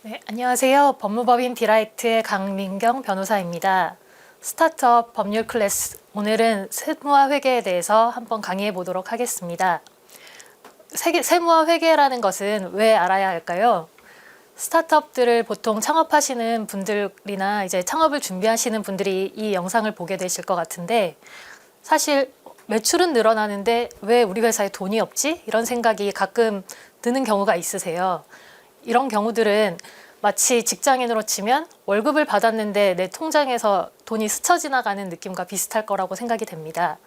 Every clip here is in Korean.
네, 안녕하세요. 법무법인 디라이트의 강민경 변호사입니다. 스타트업 법률 클래스, 오늘은 세무와 회계에 대해서 한번 강의해 보도록 하겠습니다. 세무와 회계라는 것은 왜 알아야 할까요? 스타트업들을 보통 창업하시는 분들이나 이제 창업을 준비하시는 분들이 이 영상을 보게 되실 것 같은데, 사실 매출은 늘어나는데 왜 우리 회사에 돈이 없지? 이런 생각이 가끔 드는 경우가 있으세요. 이런 경우들은 마치 직장인으로 치면 월급을 받았는데 내 통장에서 돈이 스쳐 지나가는 느낌과 비슷할 거라고 생각이 됩니다.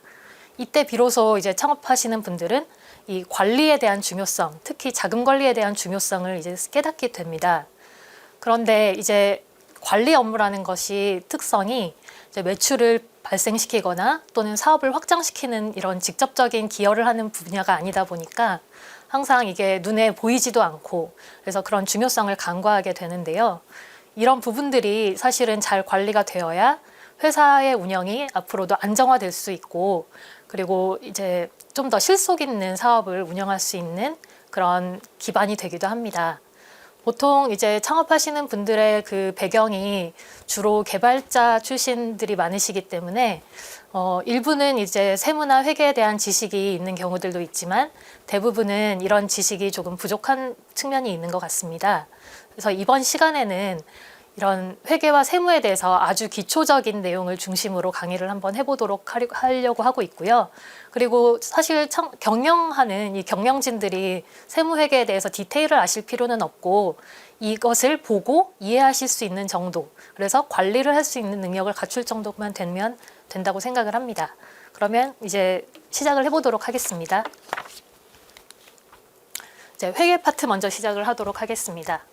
이때 비로소 이제 창업하시는 분들은 이 관리에 대한 중요성, 특히 자금 관리에 대한 중요성을 이제 깨닫게 됩니다. 그런데 이제 관리 업무라는 것이 특성이 이제 매출을 발생시키거나 또는 사업을 확장시키는 이런 직접적인 기여를 하는 분야가 아니다 보니까 항상 이게 눈에 보이지도 않고, 그래서 그런 중요성을 간과하게 되는데요. 이런 부분들이 사실은 잘 관리가 되어야 회사의 운영이 앞으로도 안정화될 수 있고, 그리고 이제 좀 더 실속 있는 사업을 운영할 수 있는 그런 기반이 되기도 합니다. 보통 이제 창업하시는 분들의 그 배경이 주로 개발자 출신들이 많으시기 때문에 일부는 이제 세무나 회계에 대한 지식이 있는 경우들도 있지만 대부분은 이런 지식이 조금 부족한 측면이 있는 것 같습니다. 그래서 이번 시간에는 이런 회계와 세무에 대해서 아주 기초적인 내용을 중심으로 강의를 한번 해보도록 하려고 하고 있고요. 그리고 사실 경영하는 이 경영진들이 세무회계에 대해서 디테일을 아실 필요는 없고 이것을 보고 이해하실 수 있는 정도, 그래서 관리를 할 수 있는 능력을 갖출 정도만 되면 된다고 생각을 합니다. 그러면 이제 시작을 해보도록 하겠습니다. 이제 회계 파트 먼저 시작을 하도록 하겠습니다.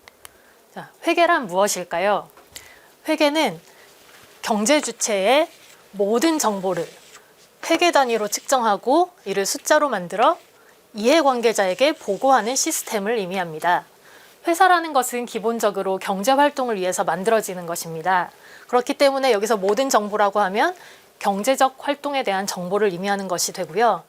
자, 회계란 무엇일까요? 회계는 경제 주체의 모든 정보를 회계 단위로 측정하고 이를 숫자로 만들어 이해관계자에게 보고하는 시스템을 의미합니다. 회사라는 것은 기본적으로 경제 활동을 위해서 만들어지는 것입니다. 그렇기 때문에 여기서 모든 정보라고 하면 경제적 활동에 대한 정보를 의미하는 것이 되고요.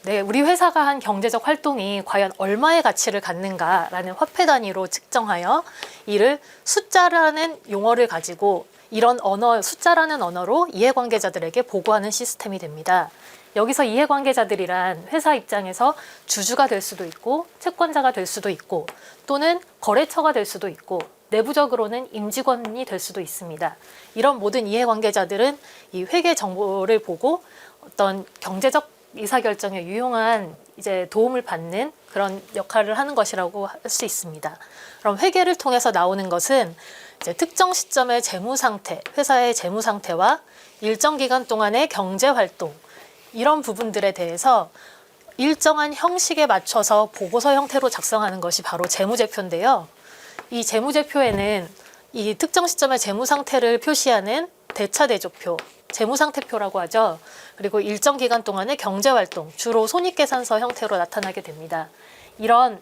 네, 우리 회사가 한 경제적 활동이 과연 얼마의 가치를 갖는가라는 화폐 단위로 측정하여 이를 숫자라는 용어를 가지고 이런 숫자라는 언어로 이해관계자들에게 보고하는 시스템이 됩니다. 여기서 이해관계자들이란 회사 입장에서 주주가 될 수도 있고 채권자가 될 수도 있고 또는 거래처가 될 수도 있고 내부적으로는 임직원이 될 수도 있습니다. 이런 모든 이해관계자들은 이 회계 정보를 보고 어떤 경제적 의사결정에 유용한 이제 도움을 받는 그런 역할을 하는 것이라고 할 수 있습니다. 그럼 회계를 통해서 나오는 것은 이제 특정 시점의 재무 상태, 회사의 재무 상태와 일정 기간 동안의 경제 활동, 이런 부분들에 대해서 일정한 형식에 맞춰서 보고서 형태로 작성하는 것이 바로 재무제표인데요. 이 재무제표에는 이 특정 시점의 재무 상태를 표시하는 대차대조표, 재무상태표라고 하죠. 그리고 일정 기간 동안의 경제활동, 주로 손익계산서 형태로 나타나게 됩니다. 이런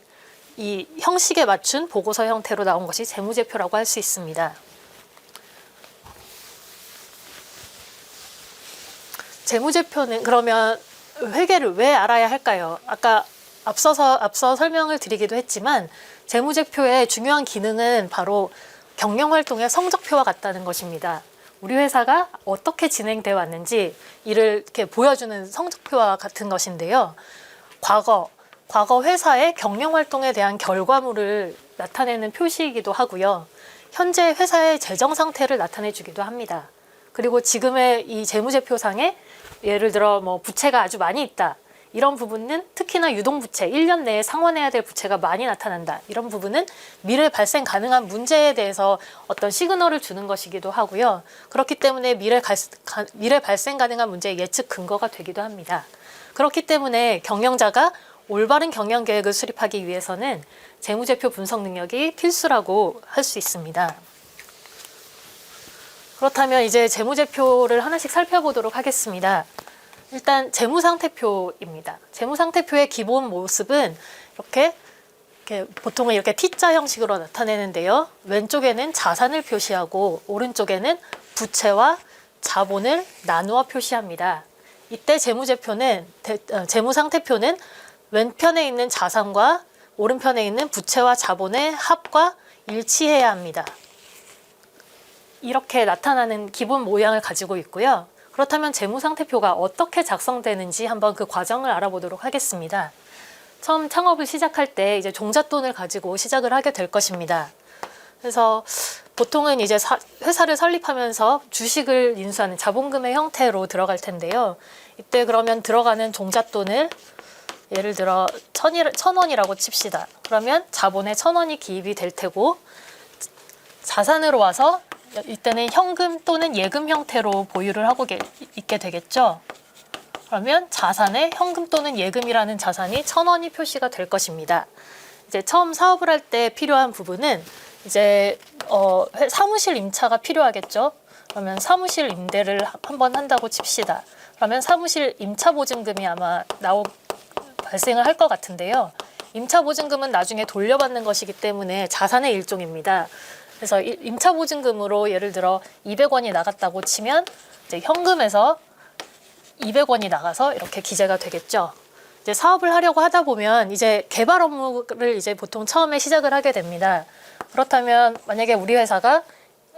이 형식에 맞춘 보고서 형태로 나온 것이 재무제표라고 할 수 있습니다. 재무제표는 그러면 회계를 왜 알아야 할까요? 아까 앞서 설명을 드리기도 했지만 재무제표의 중요한 기능은 바로 경영활동의 성적표와 같다는 것입니다. 우리 회사가 어떻게 진행되어 왔는지 이를 이렇게 보여주는 성적표와 같은 것인데요. 과거 회사의 경영활동에 대한 결과물을 나타내는 표시이기도 하고요. 현재 회사의 재정 상태를 나타내 주기도 합니다. 그리고 지금의 이 재무제표상에 예를 들어 뭐 부채가 아주 많이 있다. 이런 부분은 특히나 유동부채, 1년 내에 상환해야 될 부채가 많이 나타난다. 이런 부분은 미래 발생 가능한 문제에 대해서 어떤 시그널을 주는 것이기도 하고요. 그렇기 때문에 미래 발생 가능한 문제의 예측 근거가 되기도 합니다. 그렇기 때문에 경영자가 올바른 경영 계획을 수립하기 위해서는 재무제표 분석 능력이 필수라고 할 수 있습니다. 그렇다면 이제 재무제표를 하나씩 살펴보도록 하겠습니다. 일단 재무상태표입니다. 재무상태표의 기본 모습은 이렇게 보통은 이렇게 T자 형식으로 나타내는데요. 왼쪽에는 자산을 표시하고 오른쪽에는 부채와 자본을 나누어 표시합니다. 이때 재무상태표는 왼편에 있는 자산과 오른편에 있는 부채와 자본의 합과 일치해야 합니다. 이렇게 나타나는 기본 모양을 가지고 있고요. 그렇다면 재무상태표가 어떻게 작성되는지 한번 그 과정을 알아보도록 하겠습니다. 처음 창업을 시작할 때 이제 종잣돈을 가지고 시작을 하게 될 것입니다. 그래서 보통은 이제 회사를 설립하면서 주식을 인수하는 자본금의 형태로 들어갈 텐데요. 이때 그러면 들어가는 종잣돈을 예를 들어 1,000원이라고 칩시다. 그러면 자본에 1,000원이 기입이 될 테고 자산으로 와서 이때는 현금 또는 예금 형태로 보유를 하고 있게 되겠죠. 그러면 자산에 현금 또는 예금이라는 자산이 1,000원이 표시가 될 것입니다. 이제 처음 사업을 할 때 필요한 부분은 이제 사무실 임차가 필요하겠죠. 그러면 사무실 임대를 한번 한다고 칩시다. 그러면 사무실 임차 보증금이 아마 발생을 할 것 같은데요. 임차 보증금은 나중에 돌려받는 것이기 때문에 자산의 일종입니다. 그래서 임차 보증금으로 예를 들어 200원이 나갔다고 치면 이제 현금에서 200원이 나가서 이렇게 기재가 되겠죠. 이제 사업을 하려고 하다 보면 이제 개발 업무를 이제 보통 처음에 시작을 하게 됩니다. 그렇다면 만약에 우리 회사가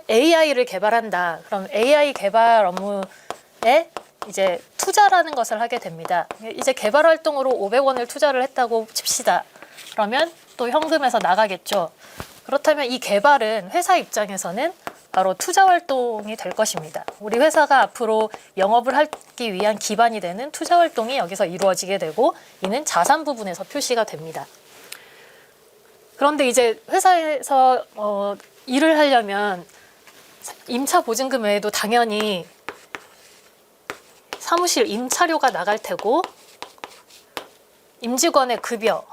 AI를 개발한다. 그럼 AI 개발 업무에 이제 투자라는 것을 하게 됩니다. 이제 개발 활동으로 500원을 투자를 했다고 칩시다. 그러면 또 현금에서 나가겠죠. 그렇다면 이 개발은 회사 입장에서는 바로 투자 활동이 될 것입니다. 우리 회사가 앞으로 영업을 하기 위한 기반이 되는 투자 활동이 여기서 이루어지게 되고 이는 자산 부분에서 표시가 됩니다. 그런데 이제 회사에서 일을 하려면 임차 보증금 외에도 당연히 사무실 임차료가 나갈 테고 임직원의 급여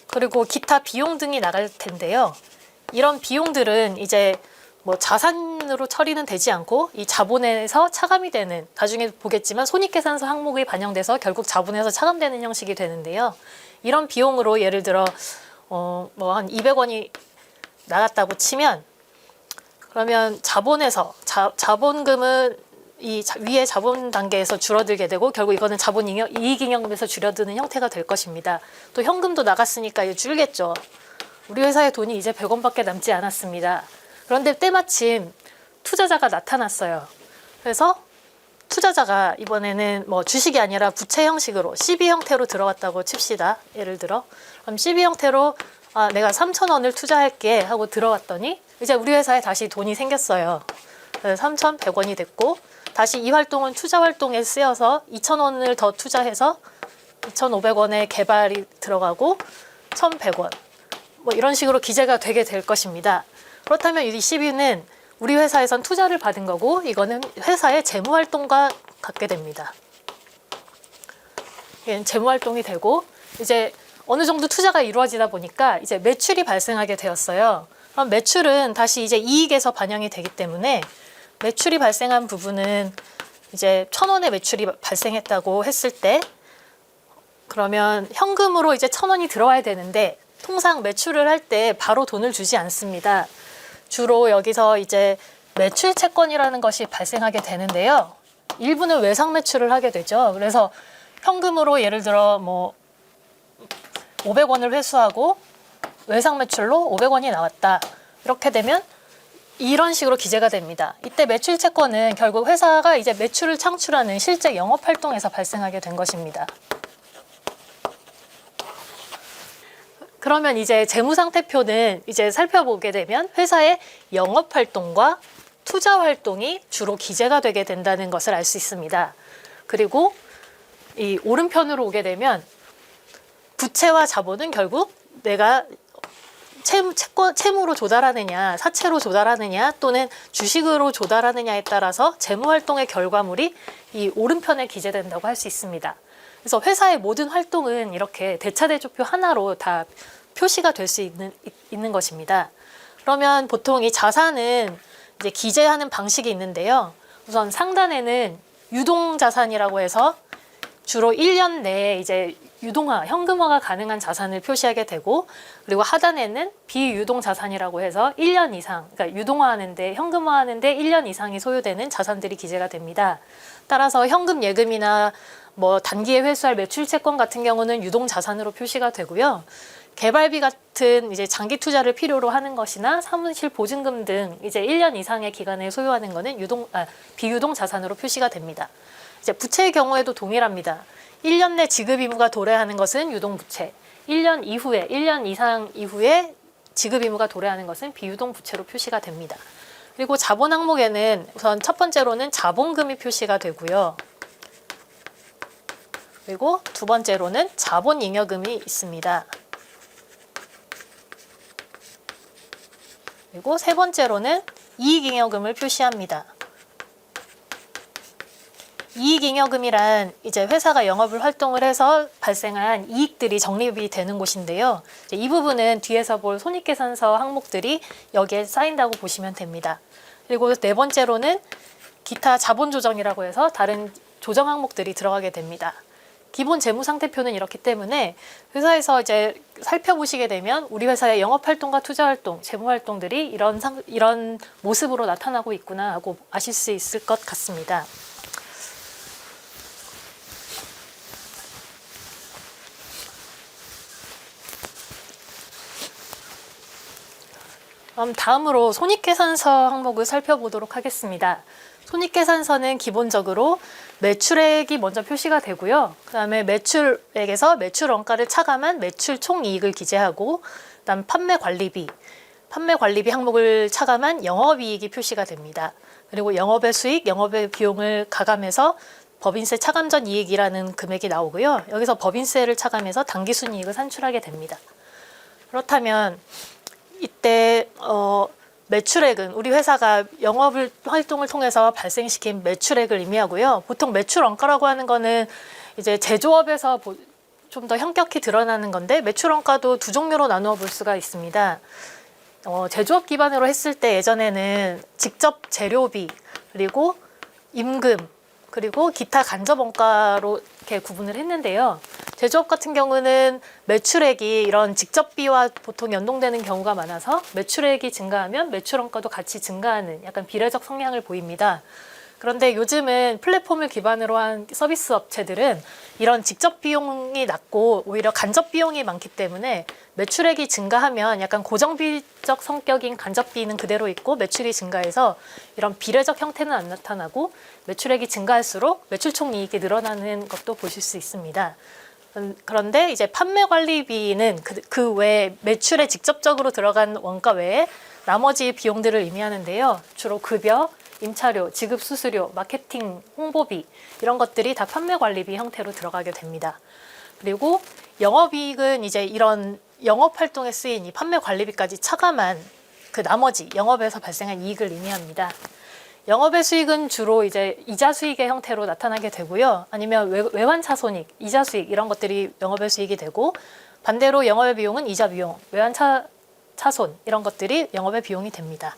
그리고 기타 비용 등이 나갈 텐데요. 이런 비용들은 이제 뭐 자산으로 처리는 되지 않고 이 자본에서 차감이 되는 나중에 보겠지만 손익계산서 항목이 반영돼서 결국 자본에서 차감되는 형식이 되는데요. 이런 비용으로 예를 들어 뭐 한 200원이 나갔다고 치면 그러면 자본에서 자본금은 이 위에 자본 단계에서 줄어들게 되고 결국 이거는 자본 이익잉여금에서 줄어드는 형태가 될 것입니다. 또 현금도 나갔으니까 이제 줄겠죠. 우리 회사의 돈이 이제 100원밖에 남지 않았습니다. 그런데 때마침 투자자가 나타났어요. 그래서 투자자가 이번에는 뭐 주식이 아니라 부채 형식으로 CB 형태로 들어왔다고 칩시다. 예를 들어 그럼 CB 형태로 내가 3,000원을 투자할게 하고 들어왔더니 이제 우리 회사에 다시 돈이 생겼어요. 3,100원이 됐고 다시 이 활동은 투자 활동에 쓰여서 2,000원을 더 투자해서 2,500원의 개발이 들어가고 1,100원 뭐 이런 식으로 기재가 되게 될 것입니다. 그렇다면 이 CB는 우리 회사에선 투자를 받은 거고 이거는 회사의 재무 활동과 같게 됩니다. 얘는 재무 활동이 되고 이제 어느 정도 투자가 이루어지다 보니까 이제 매출이 발생하게 되었어요. 그럼 매출은 다시 이제 이익에서 반영이 되기 때문에 매출이 발생한 부분은 이제 1,000원의 매출이 발생했다고 했을 때 그러면 현금으로 이제 1,000원이 들어와야 되는데 통상 매출을 할 때 바로 돈을 주지 않습니다. 주로 여기서 이제 매출 채권이라는 것이 발생하게 되는데요. 일부는 외상 매출을 하게 되죠. 그래서 현금으로 예를 들어 뭐 500원을 회수하고 외상 매출로 500원이 나왔다. 이렇게 되면 이런 식으로 기재가 됩니다. 이때 매출 채권은 결국 회사가 이제 매출을 창출하는 실제 영업 활동에서 발생하게 된 것입니다. 그러면 이제 재무상태표는 이제 살펴보게 되면 회사의 영업 활동과 투자 활동이 주로 기재가 되게 된다는 것을 알 수 있습니다. 그리고 이 오른편으로 오게 되면 부채와 자본은 결국 내가 채무로 조달하느냐, 사채로 조달하느냐 또는 주식으로 조달하느냐에 따라서 재무활동의 결과물이 이 오른편에 기재된다고 할 수 있습니다. 그래서 회사의 모든 활동은 이렇게 대차대조표 하나로 다 표시가 될 수 있는 것입니다. 그러면 보통 이 자산은 이제 기재하는 방식이 있는데요. 우선 상단에는 유동자산이라고 해서 주로 1년 내에 이제 유동화, 현금화가 가능한 자산을 표시하게 되고 그리고 하단에는 비유동자산이라고 해서 1년 이상, 그러니까 유동화하는데 현금화하는데 1년 이상이 소요되는 자산들이 기재가 됩니다. 따라서 현금 예금이나 뭐 단기에 회수할 매출 채권 같은 경우는 유동자산으로 표시가 되고요. 개발비 같은 이제 장기 투자를 필요로 하는 것이나 사무실 보증금 등 이제 1년 이상의 기간을 소유하는 것은 비유동 자산으로 표시가 됩니다. 이제 부채의 경우에도 동일합니다. 1년 내 지급 의무가 도래하는 것은 유동부채, 1년 이상 이후에 지급 의무가 도래하는 것은 비유동 부채로 표시가 됩니다. 그리고 자본 항목에는 우선 첫 번째로는 자본금이 표시가 되고요. 그리고 두 번째로는 자본잉여금이 있습니다. 그리고 세 번째로는 이익잉여금을 표시합니다. 이익잉여금이란 이제 회사가 영업을 활동을 해서 발생한 이익들이 적립이 되는 곳인데요. 이 부분은 뒤에서 볼 손익계산서 항목들이 여기에 쌓인다고 보시면 됩니다. 그리고 네 번째로는 기타 자본조정이라고 해서 다른 조정 항목들이 들어가게 됩니다. 기본 재무상태표는 이렇기 때문에 회사에서 이제 살펴보시게 되면 우리 회사의 영업활동과 투자활동, 재무활동들이 이런 모습으로 나타나고 있구나 하고 아실 수 있을 것 같습니다. 다음으로 손익계산서 항목을 살펴보도록 하겠습니다. 손익계산서는 기본적으로 매출액이 먼저 표시가 되고요. 그 다음에 매출액에서 매출 원가를 차감한 매출 총이익을 기재하고, 그다음 판매관리비 항목을 차감한 영업이익이 표시가 됩니다. 그리고 영업의 수익, 영업의 비용을 가감해서 법인세 차감 전 이익이라는 금액이 나오고요. 여기서 법인세를 차감해서 당기순이익을 산출하게 됩니다. 그렇다면 이때 매출액은 우리 회사가 영업을 활동을 통해서 발생시킨 매출액을 의미하고요. 보통 매출 원가라고 하는 거는 이제 제조업에서 좀 더 현격히 드러나는 건데, 매출 원가도 두 종류로 나누어 볼 수가 있습니다. 제조업 기반으로 했을 때 예전에는 직접 재료비, 그리고 임금, 그리고 기타 간접 원가로 이렇게 구분을 했는데요. 제조업 같은 경우는 매출액이 이런 직접비와 보통 연동되는 경우가 많아서 매출액이 증가하면 매출 원가도 같이 증가하는 약간 비례적 성향을 보입니다. 그런데 요즘은 플랫폼을 기반으로 한 서비스 업체들은 이런 직접 비용이 낮고 오히려 간접 비용이 많기 때문에 매출액이 증가하면 약간 고정비적 성격인 간접비는 그대로 있고, 매출이 증가해서 이런 비례적 형태는 안 나타나고 매출액이 증가할수록 매출 총이익이 늘어나는 것도 보실 수 있습니다. 그런데 이제 판매관리비는 그 외에 매출에 직접적으로 들어간 원가 외에 나머지 비용들을 의미하는데요. 주로 급여, 임차료, 지급수수료, 마케팅, 홍보비 이런 것들이 다 판매관리비 형태로 들어가게 됩니다. 그리고 영업이익은 이제 이런 영업활동에 쓰인 이 판매관리비까지 차감한 그 나머지 영업에서 발생한 이익을 의미합니다. 영업의 수익은 주로 이제 이자 수익의 형태로 나타나게 되고요. 아니면 외환차손익, 이자 수익 이런 것들이 영업의 수익이 되고, 반대로 영업의 비용은 이자 비용, 외환차손 이런 것들이 영업의 비용이 됩니다.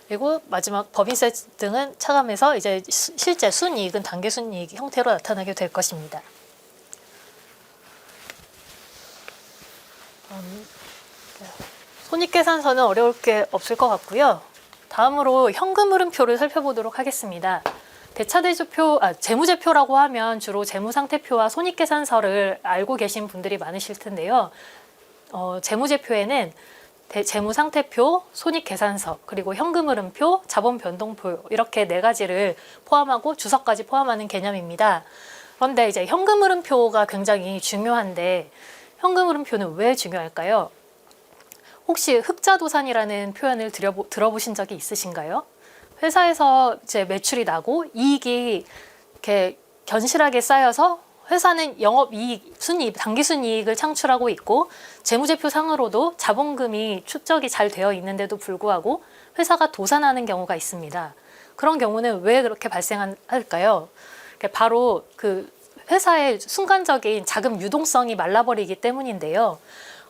그리고 마지막 법인세 등은 차감해서 이제 실제 순이익은 단계순이익 형태로 나타나게 될 것입니다. 손익계산서는 어려울 게 없을 것 같고요. 다음으로 현금흐름표를 살펴보도록 하겠습니다. 재무제표라고 하면 주로 재무상태표와 손익계산서를 알고 계신 분들이 많으실 텐데요. 재무제표에는 재무상태표, 손익계산서, 그리고 현금흐름표, 자본변동표 이렇게 네 가지를 포함하고 주석까지 포함하는 개념입니다. 그런데 이제 현금흐름표가 굉장히 중요한데, 현금흐름표는 왜 중요할까요? 혹시 흑자도산이라는 표현을 들어보신 적이 있으신가요? 회사에서 이제 매출이 나고 이익이 이렇게 견실하게 쌓여서 회사는 영업이익, 순이익, 당기순이익을 창출하고 있고, 재무제표상으로도 자본금이 축적이 잘 되어 있는데도 불구하고 회사가 도산하는 경우가 있습니다. 그런 경우는 왜 그렇게 발생할까요? 바로 그 회사의 순간적인 자금 유동성이 말라버리기 때문인데요.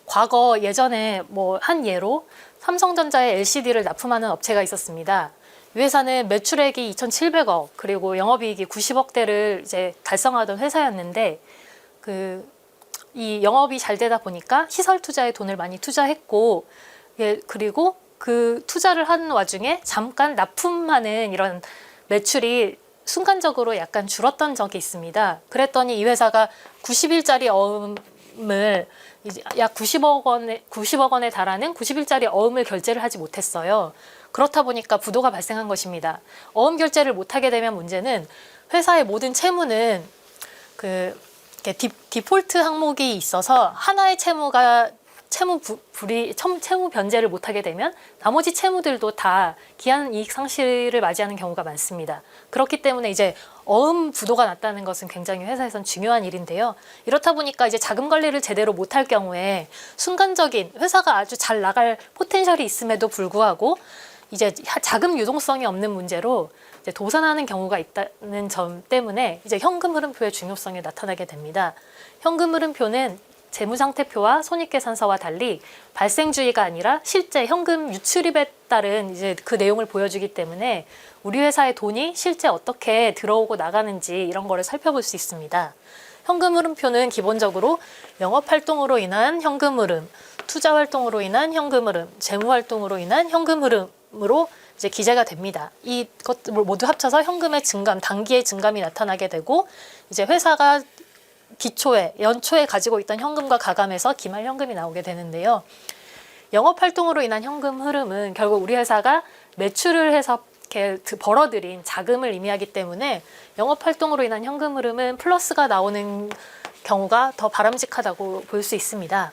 과거 예전에 한 예로 삼성전자에 LCD를 납품하는 업체가 있었습니다. 이 회사는 매출액이 2,700억, 그리고 영업이익이 90억대를 이제 달성하던 회사였는데, 이 영업이 잘 되다 보니까 시설 투자에 돈을 많이 투자했고, 그리고 그 투자를 하는 와중에 잠깐 납품하는 이런 매출이 순간적으로 약간 줄었던 적이 있습니다. 그랬더니 이 회사가 90일짜리 어음을 이제 약 90억 원에 달하는 90일짜리 어음을 결제를 하지 못했어요. 그렇다 보니까 부도가 발생한 것입니다. 어음 결제를 못하게 되면 문제는 회사의 모든 채무는 디폴트 항목이 있어서 하나의 채무가 채무 변제를 못하게 되면 나머지 채무들도 다 기한 이익 상실을 맞이하는 경우가 많습니다. 그렇기 때문에 이제 어음 부도가 났다는 것은 굉장히 회사에선 중요한 일인데요. 이렇다 보니까 이제 자금 관리를 제대로 못할 경우에 순간적인 회사가 아주 잘 나갈 포텐셜이 있음에도 불구하고 이제 자금 유동성이 없는 문제로 이제 도산하는 경우가 있다는 점 때문에 이제 현금 흐름표의 중요성이 나타나게 됩니다. 현금 흐름표는 재무상태표와 손익계산서와 달리 발생주의가 아니라 실제 현금 유출입에 따른 이제 그 내용을 보여주기 때문에 우리 회사의 돈이 실제 어떻게 들어오고 나가는지 이런 거를 살펴볼 수 있습니다. 현금 흐름표는 기본적으로 영업활동으로 인한 현금 흐름, 투자활동으로 인한 현금 흐름, 재무활동으로 인한 현금 흐름으로 이제 기재가 됩니다. 이것들 모두 합쳐서 현금의 증감, 단기의 증감이 나타나게 되고 이제 회사가 연초에 가지고 있던 현금과 가감해서 기말 현금이 나오게 되는데요. 영업활동으로 인한 현금 흐름은 결국 우리 회사가 매출을 해서 이렇게 벌어들인 자금을 의미하기 때문에 영업활동으로 인한 현금 흐름은 플러스가 나오는 경우가 더 바람직하다고 볼 수 있습니다.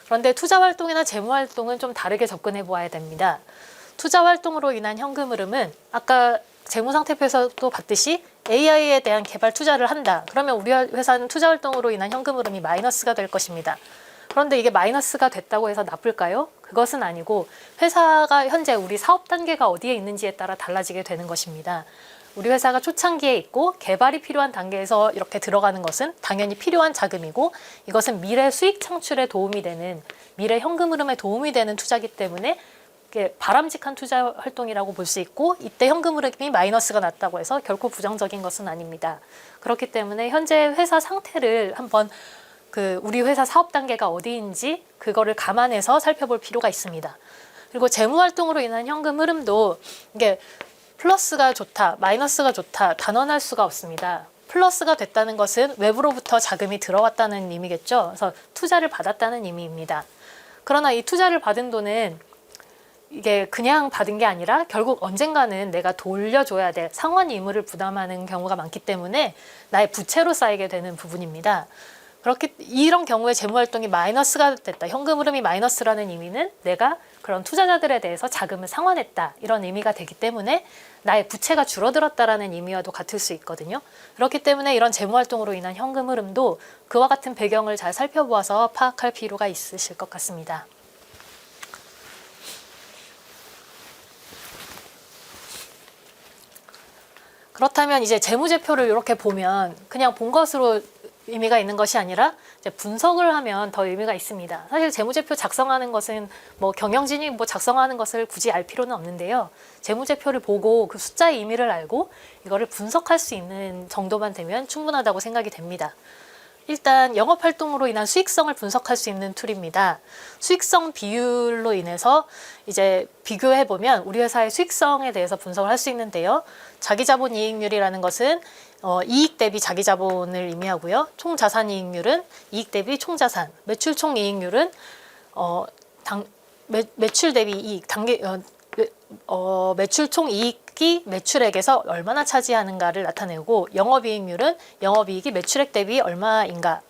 그런데 투자활동이나 재무활동은 좀 다르게 접근해 보아야 됩니다. 투자활동으로 인한 현금 흐름은 아까 재무상태표에서도 봤듯이 AI에 대한 개발 투자를 한다. 그러면 우리 회사는 투자활동으로 인한 현금 흐름이 마이너스가 될 것입니다. 그런데 이게 마이너스가 됐다고 해서 나쁠까요? 그것은 아니고 회사가 현재 우리 사업 단계가 어디에 있는지에 따라 달라지게 되는 것입니다. 우리 회사가 초창기에 있고 개발이 필요한 단계에서 이렇게 들어가는 것은 당연히 필요한 자금이고 이것은 미래 수익 창출에 도움이 되는 미래 현금 흐름에 도움이 되는 투자이기 때문에 바람직한 투자 활동이라고 볼 수 있고 이때 현금 흐름이 마이너스가 났다고 해서 결코 부정적인 것은 아닙니다. 그렇기 때문에 현재 회사 상태를 한번 우리 회사 사업 단계가 어디인지 그거를 감안해서 살펴볼 필요가 있습니다. 그리고 재무 활동으로 인한 현금 흐름도 이게 플러스가 좋다, 마이너스가 좋다 단언할 수가 없습니다. 플러스가 됐다는 것은 외부로부터 자금이 들어왔다는 의미겠죠. 그래서 투자를 받았다는 의미입니다. 그러나 이 투자를 받은 돈은 이게 그냥 받은 게 아니라 결국 언젠가는 내가 돌려줘야 될 상환 의무를 부담하는 경우가 많기 때문에 나의 부채로 쌓이게 되는 부분입니다. 이런 경우에 재무활동이 마이너스가 됐다. 현금 흐름이 마이너스라는 의미는 내가 그런 투자자들에 대해서 자금을 상환했다. 이런 의미가 되기 때문에 나의 부채가 줄어들었다라는 의미와도 같을 수 있거든요. 그렇기 때문에 이런 재무활동으로 인한 현금 흐름도 그와 같은 배경을 잘 살펴보아서 파악할 필요가 있으실 것 같습니다. 그렇다면 이제 재무제표를 이렇게 보면 그냥 본 것으로 의미가 있는 것이 아니라 이제 분석을 하면 더 의미가 있습니다. 사실 재무제표 작성하는 것은 경영진이 작성하는 것을 굳이 알 필요는 없는데요. 재무제표를 보고 그 숫자의 의미를 알고 이거를 분석할 수 있는 정도만 되면 충분하다고 생각이 됩니다. 일단 영업활동으로 인한 수익성을 분석할 수 있는 툴입니다. 수익성 비율로 인해서 이제 비교해보면 우리 회사의 수익성에 대해서 분석을 할 수 있는데요. 자기자본 이익률이라는 것은 이익 대비 자기자본을 의미하고요. 총자산이익률은 이익 대비 총자산, 매출 총이익률은 매출 대비 이익, 매출 총이익이 매출액에서 얼마나 차지하는가를 나타내고 영업이익률은 영업이익이 매출액 대비 얼마인가,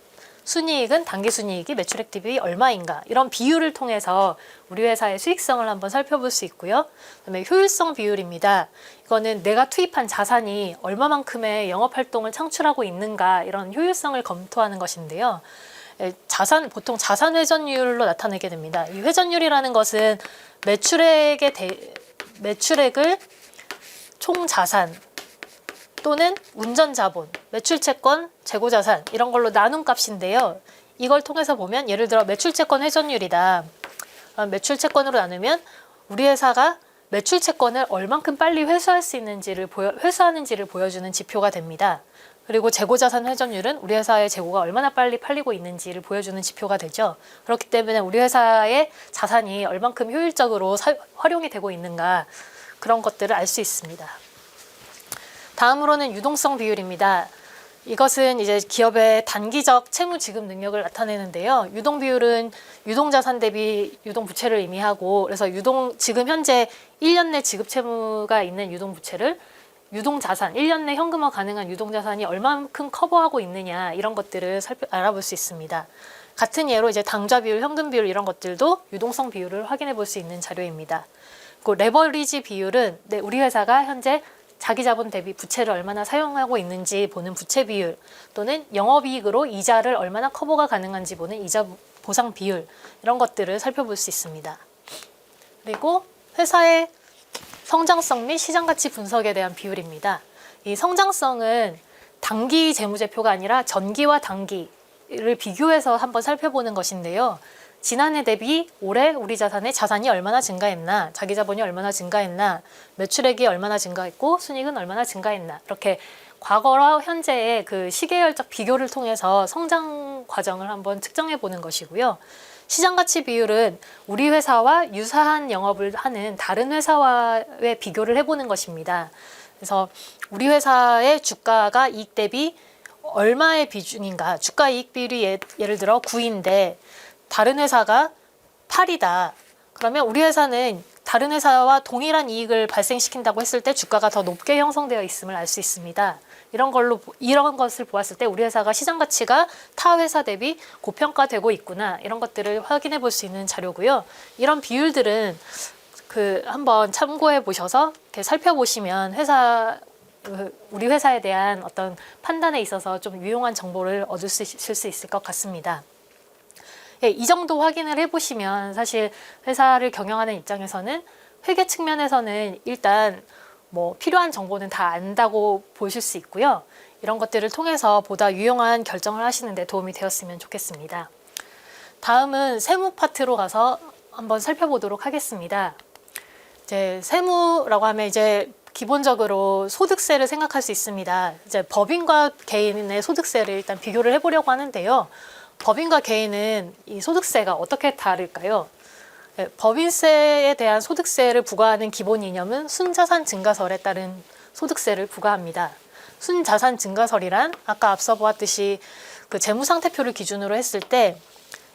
순이익은 당기순이익이 매출액 대비 얼마인가 이런 비율을 통해서 우리 회사의 수익성을 한번 살펴볼 수 있고요. 그다음에 효율성 비율입니다. 이거는 내가 투입한 자산이 얼마만큼의 영업활동을 창출하고 있는가 이런 효율성을 검토하는 것인데요. 보통 자산 회전율로 나타내게 됩니다. 이 회전율이라는 것은 매출액을 총자산 또는 운전자본, 매출채권, 재고자산 이런 걸로 나눈 값인데요. 이걸 통해서 보면 예를 들어 매출채권 회전율이다. 매출채권으로 나누면 우리 회사가 매출채권을 얼만큼 빨리 회수하는지를 보여주는 지표가 됩니다. 그리고 재고자산 회전율은 우리 회사의 재고가 얼마나 빨리 팔리고 있는지를 보여주는 지표가 되죠. 그렇기 때문에 우리 회사의 자산이 얼만큼 효율적으로 활용이 되고 있는가 그런 것들을 알 수 있습니다. 다음으로는 유동성 비율입니다. 이것은 이제 기업의 단기적 채무 지급 능력을 나타내는데요. 유동 비율은 유동 자산 대비 유동 부채를 의미하고, 그래서 지금 현재 1년 내 지급 채무가 있는 유동 부채를 유동 자산, 1년 내 현금화 가능한 유동 자산이 얼마만큼 커버하고 있느냐, 이런 것들을 알아볼 수 있습니다. 같은 예로 이제 당좌 비율, 현금 비율 이런 것들도 유동성 비율을 확인해 볼 수 있는 자료입니다. 그 레버리지 비율은 우리 회사가 현재 자기 자본 대비 부채를 얼마나 사용하고 있는지 보는 부채 비율, 또는 영업이익으로 이자를 얼마나 커버가 가능한지 보는 이자 보상 비율, 이런 것들을 살펴볼 수 있습니다. 그리고 회사의 성장성 및 시장가치 분석에 대한 비율입니다. 이 성장성은 단기 재무제표가 아니라 전기와 단기를 비교해서 한번 살펴보는 것인데요. 지난해 대비 올해 우리 자산이 얼마나 증가했나, 자기 자본이 얼마나 증가했나, 매출액이 얼마나 증가했고 순이익은 얼마나 증가했나, 이렇게 과거와 현재의 그 시계열적 비교를 통해서 성장 과정을 한번 측정해 보는 것이고요. 시장가치 비율은 우리 회사와 유사한 영업을 하는 다른 회사와의 비교를 해보는 것입니다. 그래서 우리 회사의 주가가 이익 대비 얼마의 비중인가, 주가 이익 비율이 예를 들어 9인데 다른 회사가 8이다. 그러면 우리 회사는 다른 회사와 동일한 이익을 발생시킨다고 했을 때 주가가 더 높게 형성되어 있음을 알 수 있습니다. 이런 것을 보았을 때 우리 회사가 시장 가치가 타 회사 대비 고평가되고 있구나, 이런 것들을 확인해 볼 수 있는 자료고요. 이런 비율들은 한번 참고해 보셔서 이렇게 살펴보시면 우리 회사에 대한 어떤 판단에 있어서 좀 유용한 정보를 얻으실 수 있을 것 같습니다. 이 정도 확인을 해보시면 사실 회사를 경영하는 입장에서는 회계 측면에서는 일단 필요한 정보는 다 안다고 보실 수 있고요. 이런 것들을 통해서 보다 유용한 결정을 하시는 데 도움이 되었으면 좋겠습니다. 다음은 세무 파트로 가서 한번 살펴보도록 하겠습니다. 이제 세무라고 하면 이제 기본적으로 소득세를 생각할 수 있습니다. 이제 법인과 개인의 소득세를 일단 비교를 해보려고 하는데요. 법인과 개인은 이 소득세가 어떻게 다를까요? 법인세에 대한 소득세를 부과하는 기본 이념은 순자산 증가설에 따른 소득세를 부과합니다. 순자산 증가설이란 아까 앞서 보았듯이 그 재무상태표를 기준으로 했을 때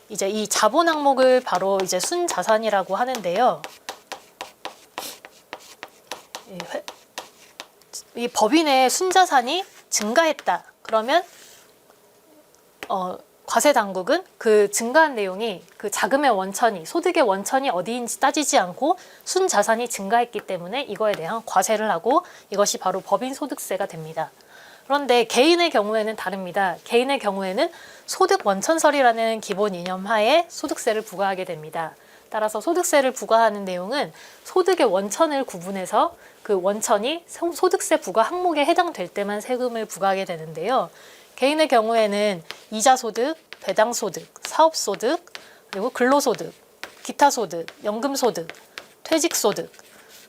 이제 이 자본 항목을 바로 이제 순자산이라고 하는데요. 이 법인의 순자산이 증가했다. 그러면 과세 당국은 그 증가한 내용이 그 자금의 원천이, 소득의 원천이 어디인지 따지지 않고 순자산이 증가했기 때문에 이거에 대한 과세를 하고 이것이 바로 법인 소득세가 됩니다. 그런데 개인의 경우에는 다릅니다. 개인의 경우에는 소득 원천설이라는 기본 이념 하에 소득세를 부과하게 됩니다. 따라서 소득세를 부과하는 내용은 소득의 원천을 구분해서 그 원천이 소득세 부과 항목에 해당될 때만 세금을 부과하게 되는데요. 개인의 경우에는 이자소득, 배당소득, 사업소득, 그리고 근로소득, 기타소득, 연금소득, 퇴직소득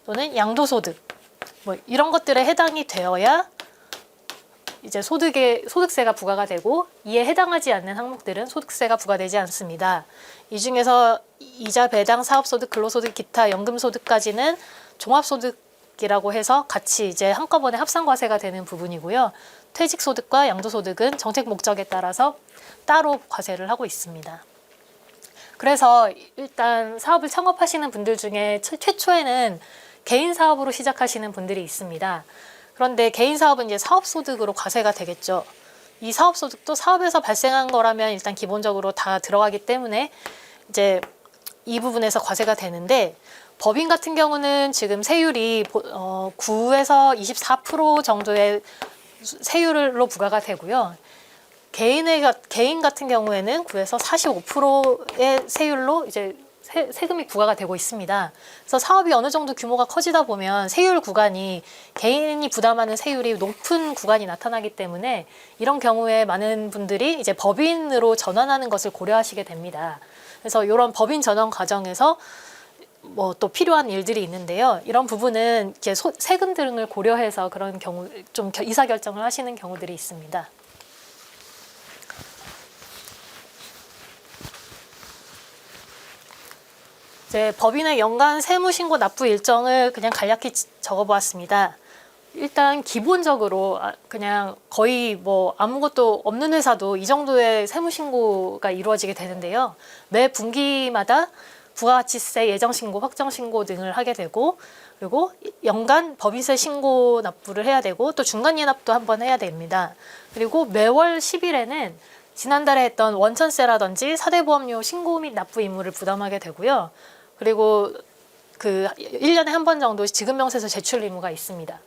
또는 양도소득 이런 것들에 해당이 되어야 이제 소득세가 부과가 되고, 이에 해당하지 않는 항목들은 소득세가 부과되지 않습니다. 이 중에서 이자, 배당, 사업소득, 근로소득, 기타, 연금소득까지는 종합소득이라고 해서 같이 이제 한꺼번에 합산과세가 되는 부분이고요. 퇴직소득과 양도소득은 정책 목적에 따라서 따로 과세를 하고 있습니다. 그래서 일단 사업을 창업하시는 분들 중에 최초에는 개인 사업으로 시작하시는 분들이 있습니다. 그런데 개인 사업은 이제 사업소득으로 과세가 되겠죠. 이 사업소득도 사업에서 발생한 거라면 일단 기본적으로 다 들어가기 때문에 이제 이 부분에서 과세가 되는데, 법인 같은 경우는 지금 세율이 9에서 24% 정도의 세율로 부과가 되고요. 개인 같은 경우에는 9에서 45%의 세율로 이제 세금이 부과가 되고 있습니다. 그래서 사업이 어느 정도 규모가 커지다 보면 세율 구간이, 개인이 부담하는 세율이 높은 구간이 나타나기 때문에 이런 경우에 많은 분들이 이제 법인으로 전환하는 것을 고려하시게 됩니다. 그래서 이런 법인 전환 과정에서 또 필요한 일들이 있는데요. 이런 부분은 이제 세금 등을 고려해서 그런 경우 좀 의사결정을 하시는 경우들이 있습니다. 이제 법인의 연간 세무신고 납부 일정을 그냥 간략히 적어보았습니다. 일단 기본적으로 그냥 거의 뭐 아무것도 없는 회사도 이 정도의 세무신고가 이루어지게 되는데요. 매 분기마다 부가가치세 예정신고, 확정신고 등을 하게 되고, 그리고 연간 법인세 신고 납부를 해야 되고, 또 중간예납도 한번 해야 됩니다. 그리고 매월 10일에는 지난달에 했던 원천세라든지 사대보험료 신고 및 납부 의무를 부담하게 되고요. 그리고 그 1년에 한 번 정도 지급명세서 제출 의무가 있습니다.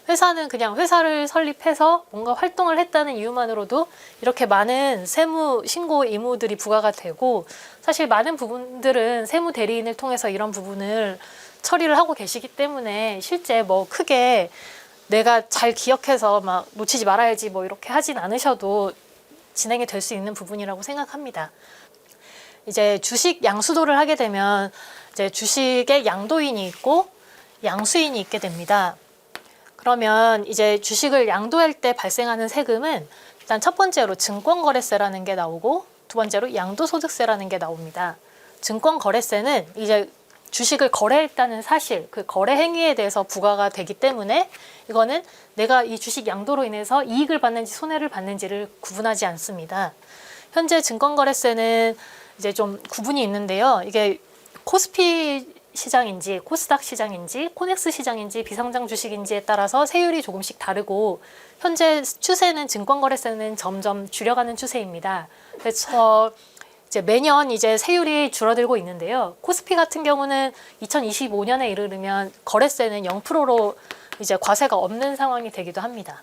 회사는 그냥 회사를 설립해서 뭔가 활동을 했다는 이유만으로도 이렇게 많은 세무 신고 의무들이 부과가 되고, 사실 많은 부분들은 세무 대리인을 통해서 이런 부분을 처리를 하고 계시기 때문에 실제 뭐 크게 내가 잘 기억해서 막 놓치지 말아야지 뭐 이렇게 하진 않으셔도 진행이 될 수 있는 부분이라고 생각합니다. 이제 주식 양수도를 하게 되면 이제 주식에 양도인이 있고 양수인이 있게 됩니다. 그러면 이제 주식을 양도할 때 발생하는 세금은 일단 첫 번째로 증권거래세라는 게 나오고, 두 번째로 양도소득세라는 게 나옵니다. 증권거래세는 이제 주식을 거래했다는 사실, 그 거래 행위에 대해서 부과가 되기 때문에 이거는 내가 이 주식 양도로 인해서 이익을 받는지 손해를 받는지를 구분하지 않습니다. 현재 증권거래세는 이제 좀 구분이 있는데요. 이게 코스피 시장인지 코스닥 시장인지 코넥스 시장인지 비상장 주식인지에 따라서 세율이 조금씩 다르고, 현재 추세는 증권거래세는 점점 줄여가는 추세입니다. 그래서 이제 매년 이제 세율이 줄어들고 있는데요. 코스피 같은 경우는 2025년에 이르면 거래세는 0%로 이제 과세가 없는 상황이 되기도 합니다.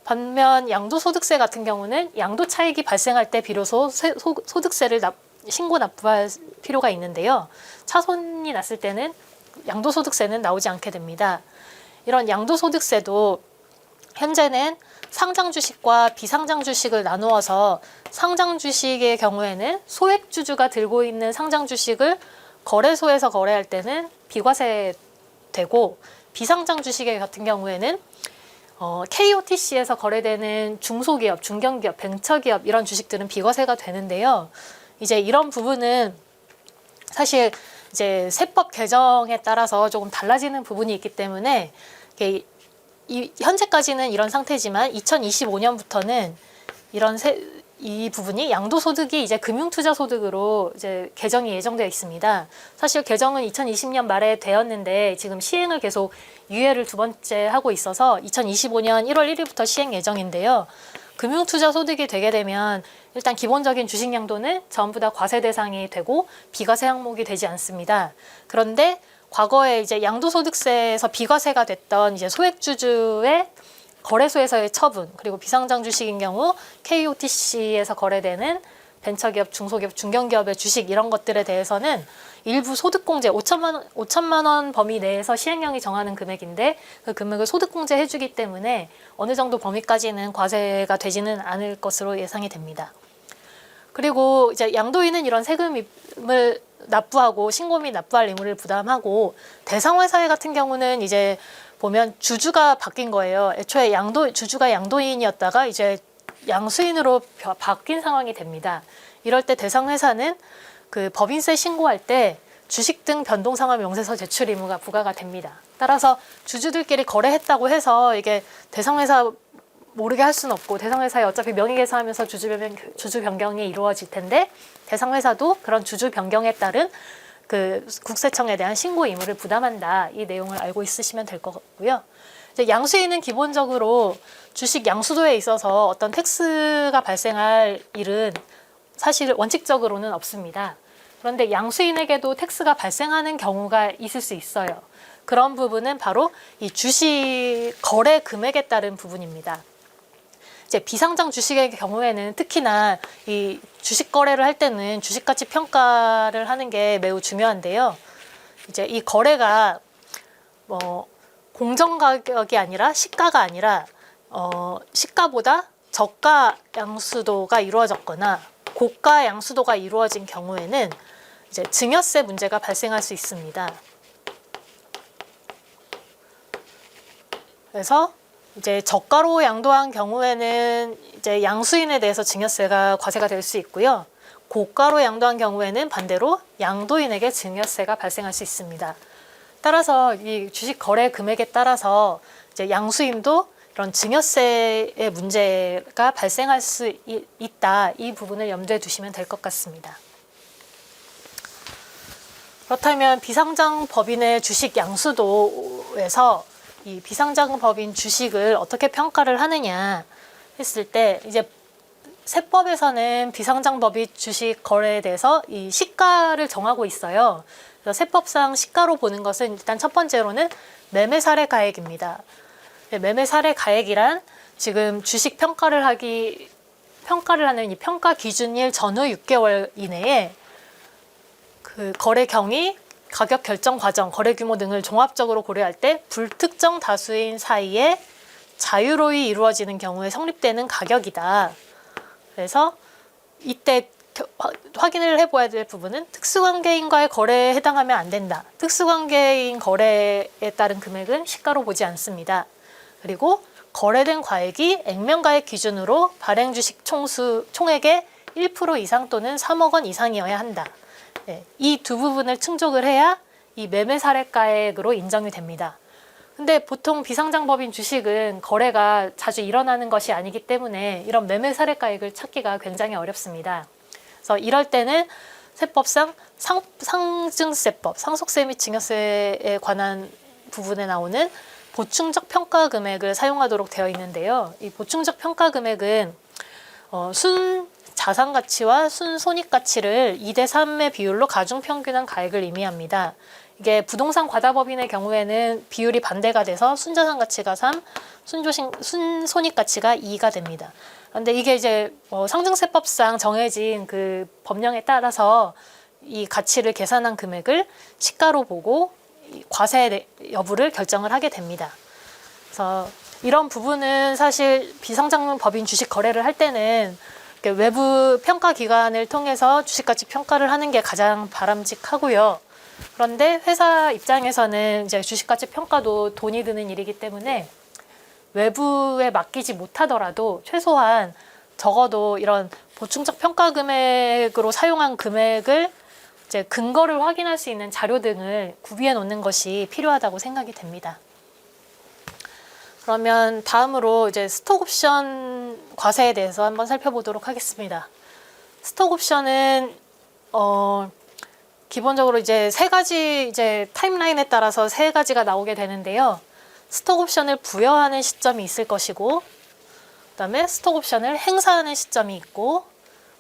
반면 양도소득세 같은 경우는 양도 차익이 발생할 때 비로소 소득세를 신고 납부할 필요가 있는데요. 차손이 났을 때는 양도소득세는 나오지 않게 됩니다. 이런 양도소득세도 현재는 상장 주식과 비상장 주식을 나누어서, 상장 주식의 경우에는 소액주주가 들고 있는 상장 주식을 거래소에서 거래할 때는 비과세 되고, 비상장 주식 같은 경우에는 KOTC에서 거래되는 중소기업, 중견기업, 벤처기업 이런 주식들은 비과세가 되는데요. 이제 이런 부분은 사실 이제 세법 개정에 따라서 조금 달라지는 부분이 있기 때문에 현재까지는 이런 상태지만 2025년부터는 이 부분이 양도소득이 이제 금융투자소득으로 이제 개정이 예정되어 있습니다. 사실 개정은 2020년 말에 되었는데 지금 시행을 계속 유예를 두 번째 하고 있어서 2025년 1월 1일부터 시행 예정인데요. 금융투자소득이 되게 되면 일단 기본적인 주식 양도는 전부 다 과세 대상이 되고 비과세 항목이 되지 않습니다. 그런데 과거에 이제 양도소득세에서 비과세가 됐던 이제 소액주주의 거래소에서의 처분, 그리고 비상장 주식인 경우 KOTC에서 거래되는 벤처기업, 중소기업, 중견기업의 주식 이런 것들에 대해서는 일부 소득공제 5천만 원 범위 내에서 시행령이 정하는 금액인데 그 금액을 소득공제 해주기 때문에 어느 정도 범위까지는 과세가 되지는 않을 것으로 예상이 됩니다. 그리고 이제 양도인은 이런 세금을 납부하고 신고 및 납부할 의무를 부담하고, 대상회사 같은 경우는 이제 보면 주주가 바뀐 거예요. 애초에 주주가 양도인이었다가 이제 양수인으로 바뀐 상황이 됩니다. 이럴 때 대상회사는 그 법인세 신고할 때 주식 등 변동상환 명세서 제출 의무가 부과가 됩니다. 따라서 주주들끼리 거래했다고 해서 이게 대상회사 모르게 할 수는 없고, 대상회사에 어차피 명의개설하면서 주주 변경이 이루어질 텐데 대상회사도 그런 주주 변경에 따른 그 국세청에 대한 신고 의무를 부담한다. 이 내용을 알고 있으시면 될 것 같고요. 이제 양수인은 기본적으로 주식 양수도에 있어서 어떤 텍스가 발생할 일은 사실 원칙적으로는 없습니다. 그런데 양수인에게도 텍스가 발생하는 경우가 있을 수 있어요. 그런 부분은 바로 이 주식 거래 금액에 따른 부분입니다. 이제 비상장 주식의 경우에는 특히나 이 주식 거래를 할 때는 주식가치 평가를 하는 게 매우 중요한데요. 이제 이 거래가 뭐 공정 가격이 아니라 시가가 아니라 시가보다 저가 양수도가 이루어졌거나 고가 양수도가 이루어진 경우에는 이제 증여세 문제가 발생할 수 있습니다. 그래서 이제 저가로 양도한 경우에는 이제 양수인에 대해서 증여세가 과세가 될 수 있고요. 고가로 양도한 경우에는 반대로 양도인에게 증여세가 발생할 수 있습니다. 따라서 이 주식 거래 금액에 따라서 이제 양수임도 이런 증여세의 문제가 발생할 수 있다. 이 부분을 염두에 두시면 될 것 같습니다. 그렇다면 비상장 법인의 주식 양수도에서 이 비상장 법인 주식을 어떻게 평가를 하느냐 했을 때 이제 세법에서는 비상장 법인 주식 거래에 대해서 이 시가를 정하고 있어요. 그래서 세법상 시가로 보는 것은 일단 첫 번째로는 매매 사례 가액입니다. 매매 사례 가액이란 지금 주식 평가를 하는 이 평가 기준일 전후 6개월 이내에 그 거래 경위, 가격 결정 과정, 거래 규모 등을 종합적으로 고려할 때 불특정 다수인 사이에 자유로이 이루어지는 경우에 성립되는 가격이다. 그래서 이때 확인을 해봐야 될 부분은 특수관계인과의 거래에 해당하면 안 된다. 특수관계인 거래에 따른 금액은 시가로 보지 않습니다. 그리고 거래된 과액이 액면가액 기준으로 발행주식 총액의 1% 이상 또는 3억 원 이상이어야 한다. 네, 이 두 부분을 충족을 해야 이 매매 사례가액으로 인정이 됩니다. 근데 보통 비상장법인 주식은 거래가 자주 일어나는 것이 아니기 때문에 이런 매매 사례가액을 찾기가 굉장히 어렵습니다. 그래서 이럴 때는 세법상 상증세법, 상속세 및 증여세에 관한 부분에 나오는 보충적 평가 금액을 사용하도록 되어 있는데요. 이 보충적 평가 금액은 순 자산 가치와 순 손익 가치를 2대3의 비율로 가중 평균한 가액을 의미합니다. 이게 부동산 과다법인의 경우에는 비율이 반대가 돼서 순자산 가치가 3, 순 손익 가치가 2가 됩니다. 그런데 이게 이제 상증세법상 정해진 그 법령에 따라서 이 가치를 계산한 금액을 시가로 보고 과세 여부를 결정을 하게 됩니다. 그래서 이런 부분은 사실 비상장법인 주식 거래를 할 때는 외부 평가 기관을 통해서 주식가치 평가를 하는 게 가장 바람직하고요. 그런데 회사 입장에서는 이제 주식가치 평가도 돈이 드는 일이기 때문에 외부에 맡기지 못하더라도 최소한 적어도 이런 보충적 평가 금액으로 사용한 금액을 이제 근거를 확인할 수 있는 자료 등을 구비해 놓는 것이 필요하다고 생각이 됩니다. 그러면 다음으로 이제 스톡옵션 과세에 대해서 한번 살펴보도록 하겠습니다. 스톡옵션은 기본적으로 이제 세 가지 이제 타임라인에 따라서 세 가지가 나오게 되는데요. 스톡옵션을 부여하는 시점이 있을 것이고, 그다음에 스톡옵션을 행사하는 시점이 있고,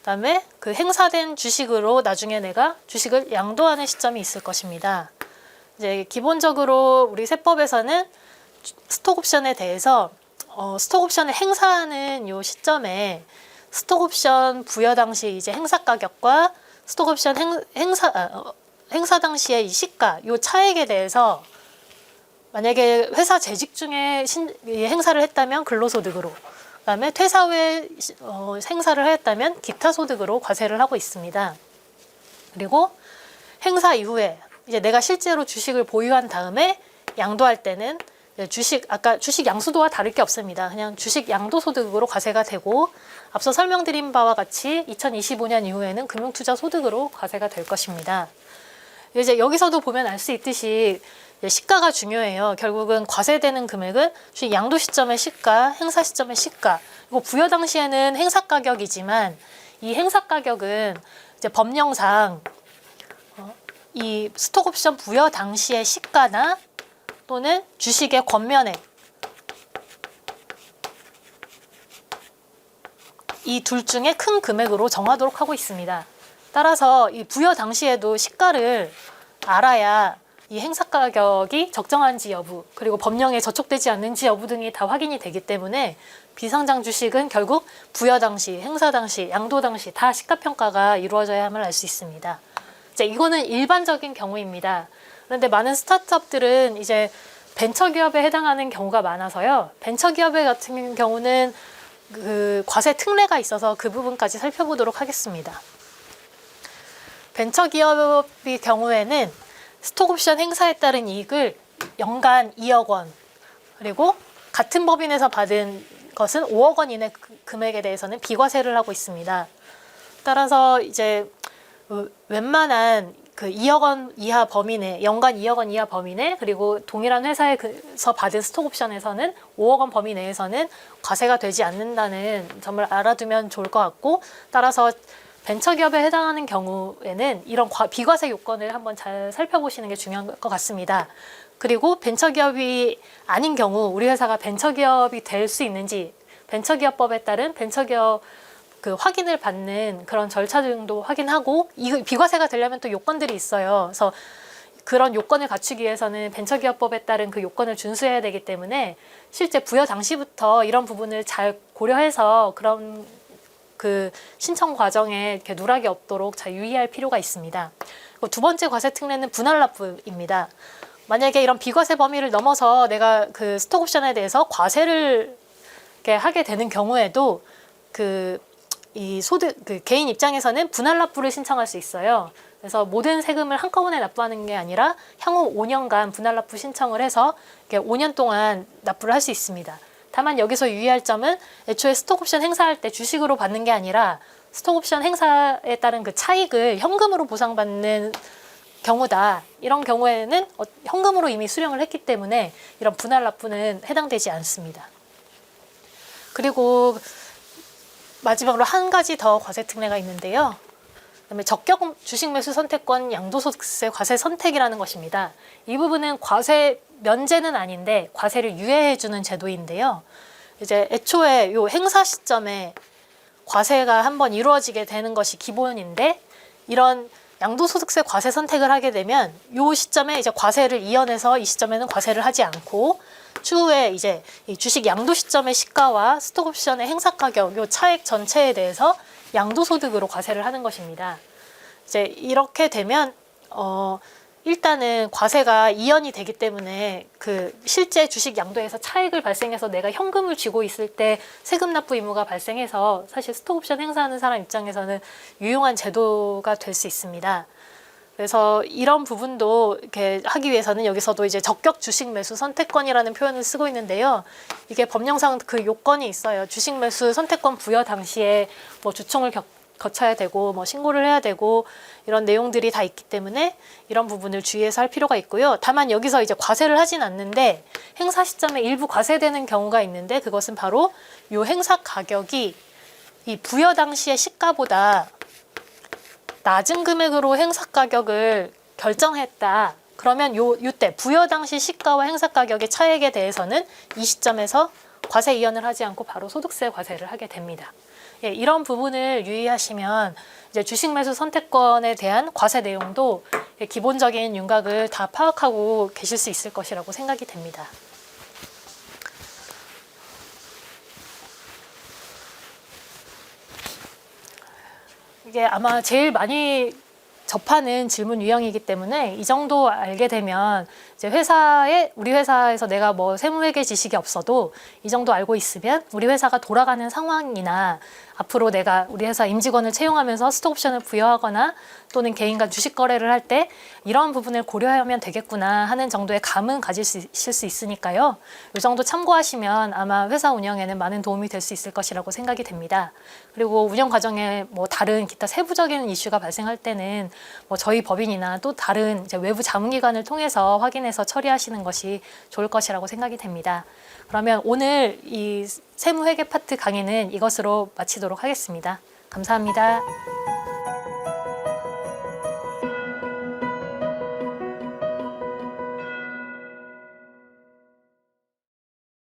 그다음에 그 행사된 주식으로 나중에 내가 주식을 양도하는 시점이 있을 것입니다. 이제 기본적으로 우리 세법에서는 스톡옵션에 대해서 스톡옵션을 행사하는 요 시점에 스톡옵션 부여 당시 이제 행사 가격과 스톡옵션 행사 당시의 이 시가 요 차액에 대해서 만약에 회사 재직 중에 행사를 했다면 근로소득으로, 그다음에 퇴사 후에 행사를 하였다면 기타 소득으로 과세를 하고 있습니다. 그리고 행사 이후에 이제 내가 실제로 주식을 보유한 다음에 양도할 때는 아까 주식 양수도와 다를 게 없습니다. 그냥 주식 양도소득으로 과세가 되고, 앞서 설명드린 바와 같이 2025년 이후에는 금융투자 소득으로 과세가 될 것입니다. 이제 여기서도 보면 알 수 있듯이 시가가 중요해요. 결국은 과세되는 금액은 주식 양도 시점의 시가, 행사 시점의 시가, 그리고 부여 당시에는 행사 가격이지만 이 행사 가격은 이제 법령상 이 스톡옵션 부여 당시의 시가나 또는 주식의 권면액, 이 둘 중에 큰 금액으로 정하도록 하고 있습니다. 따라서 이 부여 당시에도 시가를 알아야 이 행사 가격이 적정한지 여부, 그리고 법령에 저촉되지 않는지 여부 등이 다 확인이 되기 때문에 비상장 주식은 결국 부여 당시, 행사 당시, 양도 당시 다 시가평가가 이루어져야 함을 알 수 있습니다. 이제 이거는 일반적인 경우입니다. 그런데 많은 스타트업들은 이제 벤처기업에 해당하는 경우가 많아서요. 벤처기업의 같은 경우는 그 과세 특례가 있어서 그 부분까지 살펴보도록 하겠습니다. 벤처기업의 경우에는 스톡옵션 행사에 따른 이익을 연간 2억 원, 그리고 같은 법인에서 받은 것은 5억 원 이내 금액에 대해서는 비과세를 하고 있습니다. 따라서 이제 웬만한 그 2억 원 이하 범위 내, 연간 2억 원 이하 범위 내, 그리고 동일한 회사에서 받은 스톡옵션에서는 5억 원 범위 내에서는 과세가 되지 않는다는 점을 알아두면 좋을 것 같고, 따라서 벤처기업에 해당하는 경우에는 이런 비과세 요건을 한번 잘 살펴보시는 게 중요한 것 같습니다. 그리고 벤처기업이 아닌 경우 우리 회사가 벤처기업이 될 수 있는지, 벤처기업법에 따른 벤처기업 그 확인을 받는 그런 절차 등도 확인하고, 이 비과세가 되려면 또 요건들이 있어요. 그래서 그런 요건을 갖추기 위해서는 벤처기업법에 따른 그 요건을 준수해야 되기 때문에 실제 부여 당시부터 이런 부분을 잘 고려해서 그런 그 신청 과정에 이렇게 누락이 없도록 잘 유의할 필요가 있습니다. 두 번째 과세 특례는 분할 납부입니다. 만약에 이런 비과세 범위를 넘어서 내가 그 스톡옵션에 대해서 과세를 이렇게 하게 되는 경우에도 이 소득 개인 입장에서는 분할 납부를 신청할 수 있어요. 그래서 모든 세금을 한꺼번에 납부하는 게 아니라 향후 5년간 분할 납부 신청을 해서 이렇게 5년 동안 납부를 할 수 있습니다. 다만 여기서 유의할 점은 애초에 스톡옵션 행사할 때 주식으로 받는 게 아니라 스톡옵션 행사에 따른 그 차익을 현금으로 보상받는 경우다. 이런 경우에는 현금으로 이미 수령을 했기 때문에 이런 분할 납부는 해당되지 않습니다. 그리고 마지막으로 한 가지 더 과세 특례가 있는데요. 그다음에 적격 주식 매수 선택권 양도소득세 과세 선택이라는 것입니다. 이 부분은 과세 면제는 아닌데 과세를 유예해주는 제도인데요. 이제 애초에 요 행사 시점에 과세가 한번 이루어지게 되는 것이 기본인데, 이런 양도소득세 과세 선택을 하게 되면 요 시점에 이제 과세를 이연해서 이 시점에는 과세를 하지 않고, 추후에 이제 이 주식 양도 시점의 시가와 스톡옵션의 행사 가격, 요 차액 전체에 대해서 양도소득으로 과세를 하는 것입니다. 이제 이렇게 되면 일단은 과세가 이연이 되기 때문에 그 실제 주식 양도에서 차익을 발생해서 내가 현금을 쥐고 있을 때 세금 납부 의무가 발생해서 사실 스톡옵션 행사하는 사람 입장에서는 유용한 제도가 될 수 있습니다. 그래서 이런 부분도 이렇게 하기 위해서는 여기서도 이제 적격 주식 매수 선택권이라는 표현을 쓰고 있는데요. 이게 법령상 그 요건이 있어요. 주식 매수 선택권 부여 당시에 뭐 주총을 거쳐야 되고 뭐 신고를 해야 되고 이런 내용들이 다 있기 때문에 이런 부분을 주의해서 할 필요가 있고요. 다만 여기서 이제 과세를 하진 않는데 행사 시점에 일부 과세되는 경우가 있는데, 그것은 바로 요 행사 가격이 이 부여 당시의 시가보다 낮은 금액으로 행사 가격을 결정했다. 그러면 요때 부여 당시 시가와 행사 가격의 차액에 대해서는 이 시점에서 과세 이연을 하지 않고 바로 소득세 과세를 하게 됩니다. 예, 이런 부분을 유의하시면 이제 주식 매수 선택권에 대한 과세 내용도 기본적인 윤곽을 다 파악하고 계실 수 있을 것이라고 생각이 됩니다. 이게 아마 제일 많이 접하는 질문 유형이기 때문에 이 정도 알게 되면 이제 우리 회사에서 내가 뭐 세무회계 지식이 없어도 이 정도 알고 있으면 우리 회사가 돌아가는 상황이나 앞으로 내가 우리 회사 임직원을 채용하면서 스톡옵션을 부여하거나 또는 개인과 주식 거래를 할 때 이런 부분을 고려하면 되겠구나 하는 정도의 감은 가지실 수 있으니까요. 이 정도 참고하시면 아마 회사 운영에는 많은 도움이 될 수 있을 것이라고 생각이 됩니다. 그리고 운영 과정에 뭐 다른 기타 세부적인 이슈가 발생할 때는 뭐 저희 법인이나 또 다른 이제 외부 자문기관을 통해서 확인해서 처리하시는 것이 좋을 것이라고 생각이 됩니다. 그러면 오늘 이 세무회계 파트 강의는 이것으로 마치도록 하겠습니다. 감사합니다.